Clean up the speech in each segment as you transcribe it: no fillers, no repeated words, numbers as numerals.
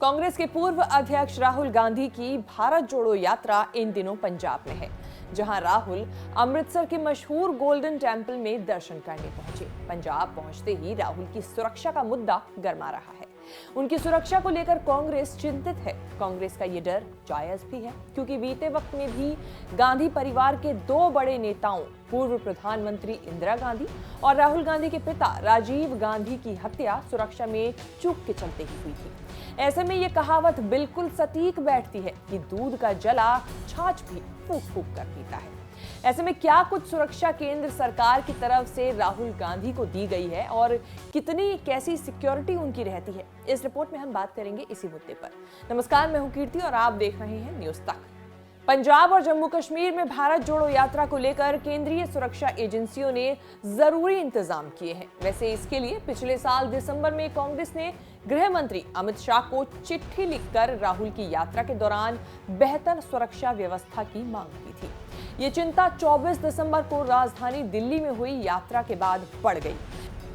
कांग्रेस के पूर्व अध्यक्ष राहुल गांधी की भारत जोड़ो यात्रा इन दिनों पंजाब में है, जहां राहुल अमृतसर के मशहूर गोल्डन टेंपल में दर्शन करने पहुंचे। पंजाब पहुंचते ही राहुल की सुरक्षा का मुद्दा गरमा रहा है। उनकी सुरक्षा को लेकर कांग्रेस चिंतित है। कांग्रेस का ये डर जायज भी है, क्योंकि बीते वक्त में भी गांधी परिवार के दो बड़े नेताओं, पूर्व प्रधानमंत्री इंदिरा गांधी और राहुल गांधी के पिता राजीव गांधी की हत्या सुरक्षा में चूक के चलते ही हुई थी। ऐसे में ये कहावत बिल्कुल सटीक बैठती है कि दूध का जला छाछ भी फूंक फूंक कर पीता है। ऐसे में क्या कुछ सुरक्षा केंद्र सरकार की तरफ से राहुल गांधी को दी गई है और कितनी कैसी सिक्योरिटी उनकी रहती है, इस रिपोर्ट में हम बात करेंगे इसी मुद्दे पर। नमस्कार, मैं हूं कीर्ति और आप देख रहे हैं न्यूज तक। पंजाब और जम्मू कश्मीर में भारत जोड़ो यात्रा को लेकर केंद्रीय सुरक्षा एजेंसियों ने जरूरी इंतजाम किए हैं। वैसे इसके लिए पिछले साल दिसंबर में कांग्रेस ने गृह मंत्री अमित शाह को चिट्ठी लिखकर राहुल की यात्रा के दौरान बेहतर सुरक्षा व्यवस्था की मांग की थी। ये चिंता 24 दिसंबर को राजधानी दिल्ली में हुई यात्रा के बाद बढ़ गई।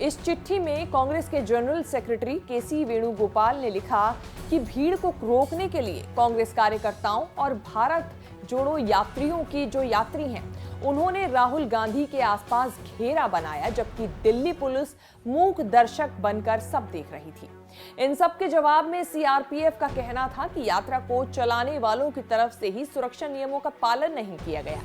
इस चिट्ठी में कांग्रेस के जनरल सेक्रेटरी केसी वेणुगोपाल ने लिखा कि भीड़ को रोकने के लिए कांग्रेस कार्यकर्ताओं और भारत जोड़ो यात्रियों की जो यात्री हैं, उन्होंने राहुल गांधी के आसपास घेरा बनाया, जबकि दिल्ली पुलिस मूक दर्शक बनकर सब देख रही थी। इन सब के जवाब में सीआरपीएफ का कहना था कि यात्रा को चलाने वालों की तरफ से ही सुरक्षा नियमों का पालन नहीं किया गया।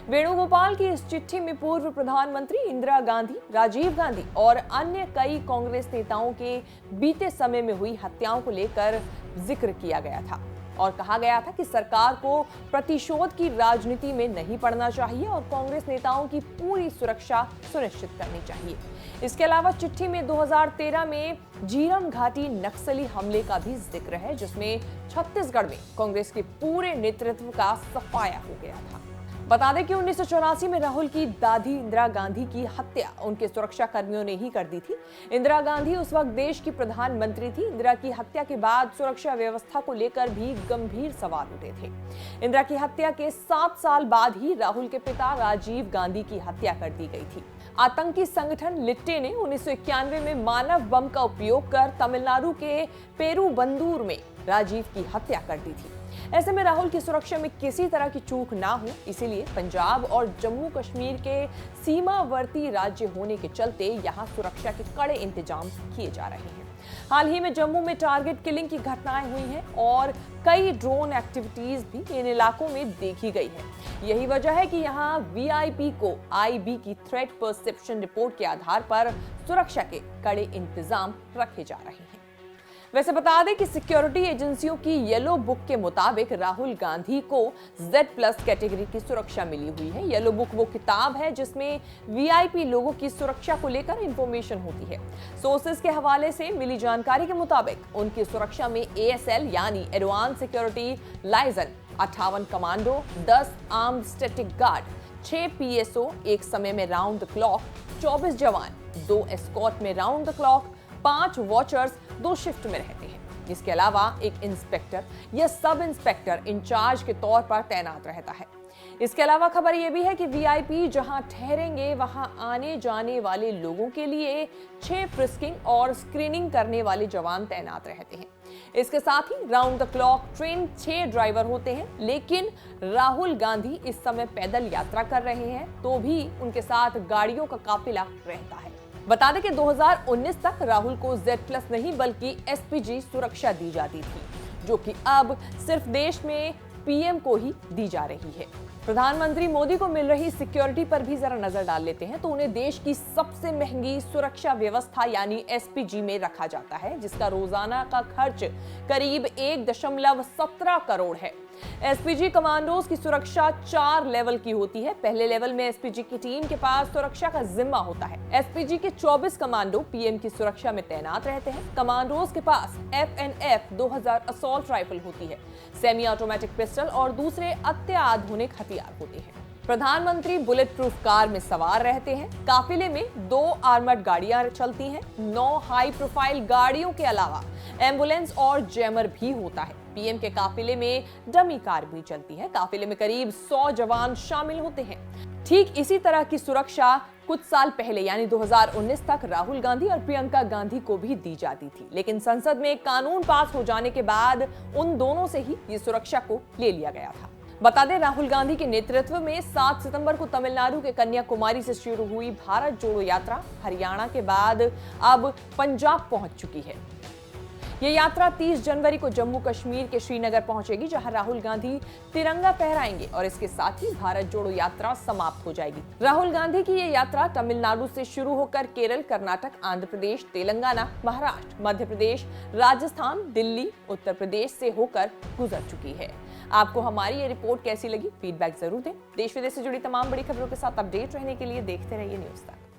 वेणुगोपाल की इस चिट्ठी में पूर्व प्रधानमंत्री इंदिरा गांधी, राजीव गांधी और अन्य कई कांग्रेस नेताओं के बीते समय में हुई हत्याओं को लेकर जिक्र किया गया था और कहा गया था कि सरकार को प्रतिशोध की राजनीति में नहीं पड़ना चाहिए और कांग्रेस नेताओं की पूरी सुरक्षा सुनिश्चित करनी चाहिए। इसके अलावा चिट्ठी में 2013 में झीरम घाटी नक्सली हमले का भी जिक्र है, जिसमें छत्तीसगढ़ में कांग्रेस के पूरे नेतृत्व का सफाया हो गया था। बता दें कि 1984 में राहुल की दादी इंदिरा गांधी की हत्या उनके सुरक्षा कर्मियों ने ही कर दी थी। इंदिरा गांधी उस वक्त देश की प्रधानमंत्री थी। इंदिरा की हत्या के बाद सुरक्षा व्यवस्था को लेकर भी गंभीर सवाल उठे थे। इंदिरा की हत्या के 7 साल बाद ही राहुल के पिता राजीव गांधी की हत्या कर दी गई थी। आतंकी संगठन लिट्टे ने 1991 में मानव बम का उपयोग कर तमिलनाडु के पेरुबंदूर में राजीव की हत्या कर दी थी। ऐसे में राहुल की सुरक्षा में किसी तरह की चूक ना हो, इसीलिए पंजाब और जम्मू कश्मीर के सीमावर्ती राज्य होने के चलते यहां सुरक्षा के कड़े इंतजाम किए जा रहे हैं। हाल ही में जम्मू में टारगेट किलिंग की घटनाएं हुई हैं और कई ड्रोन एक्टिविटीज भी इन इलाकों में देखी गई है। यही वजह है कि यहां वीआईपी को आईबी की थ्रेट परसेप्शन रिपोर्ट के आधार पर सुरक्षा के कड़े इंतजाम रखे जा रहे हैं। वैसे बता दें कि सिक्योरिटी एजेंसियों की येलो बुक के मुताबिक राहुल गांधी को Z+ कैटेगरी की सुरक्षा मिली हुई है। येलो बुक वो किताब है जिसमें वीआईपी लोगों की सुरक्षा को लेकर इंफॉर्मेशन होती है। सोर्सेज के हवाले से मिली जानकारी के मुताबिक उनकी सुरक्षा में ASL यानी advance security liaison, 58 commando, 10 armed static guard, 6 PSO एक समय में राउंड द क्लॉक, 24 जवान, 2 एस्कॉर्ट में round the clock, 5 watchers 2 shift में रहते हैं। इसके अलावा एक इंस्पेक्टर या सब इंस्पेक्टर इंचार्ज के तौर पर तैनात रहता है। इसके अलावा खबर यह भी है कि वीआईपी जहां ठहरेंगे वहां आने जाने वाले लोगों के लिए 6 फ्रिस्किंग और स्क्रीनिंग करने वाले जवान तैनात रहते हैं। इसके साथ ही round the clock train 6 driver होते हैं। लेकिन राहुल गांधी इस समय पैदल यात्रा कर रहे हैं, तो भी उनके साथ गाड़ियों का काफिला रहता है। बता दें कि 2019 तक राहुल को Z+ नहीं बल्कि SPG सुरक्षा दी जाती थी, जो कि अब सिर्फ देश में PM को ही दी जा रही है। प्रधानमंत्री मोदी को मिल रही सिक्योरिटी पर भी जरा नजर डाल लेते हैं तो उन्हें देश की सबसे महंगी सुरक्षा व्यवस्था यानी SPG में रखा जाता है, जिसका रोजाना का खर्च करीब 1.17 करोड़ है। SPG कमांडोज की सुरक्षा 4 लेवल की होती है। पहले लेवल में SPG की टीम के पास सुरक्षा का जिम्मा होता है। SPG के 24 कमांडो PM की सुरक्षा में तैनात रहते हैं। कमांडोज के पास FNF 2000 असॉल्ट राइफल होती है, सेमी ऑटोमेटिक पिस्टल और दूसरे अत्याधुनिक हथियार होते हैं। प्रधानमंत्री बुलेट प्रूफ कार में सवार रहते हैं। काफिले में 2 आर्मर्ड गाड़ियां चलती हैं। 9 हाई प्रोफाइल गाड़ियों के अलावा एम्बुलेंस और जैमर भी होता है। PM के काफिले में डमी कार भी चलती है। काफिले में करीब 100 जवान शामिल होते हैं। ठीक इसी तरह की सुरक्षा कुछ साल पहले यानी 2019 तक राहुल गांधी और प्रियंका गांधी को भी दी जाती थी, लेकिन संसद में एक कानून पास हो जाने के बाद उन दोनों से ही ये सुरक्षा को ले लिया गया था। बता दें, राहुल गांधी के नेतृत्व में 7 सितंबर को तमिलनाडु के कन्याकुमारी से शुरू हुई भारत जोड़ो यात्रा हरियाणा के बाद अब पंजाब पहुंच चुकी है। ये यात्रा 30 जनवरी को जम्मू कश्मीर के श्रीनगर पहुंचेगी, जहां राहुल गांधी तिरंगा फहराएंगे और इसके साथ ही भारत जोड़ो यात्रा समाप्त हो जाएगी। राहुल गांधी की ये यात्रा तमिलनाडु से शुरू होकर केरल, कर्नाटक, आंध्र प्रदेश, तेलंगाना, महाराष्ट्र, मध्य प्रदेश, राजस्थान, दिल्ली, उत्तर प्रदेश से होकर गुजर चुकी है। आपको हमारी ये रिपोर्ट कैसी लगी? फीडबैक जरूर दें। देश विदेश से जुड़ी तमाम बड़ी खबरों के साथ अपडेट रहने के लिए देखते रहिए न्यूज़ तक।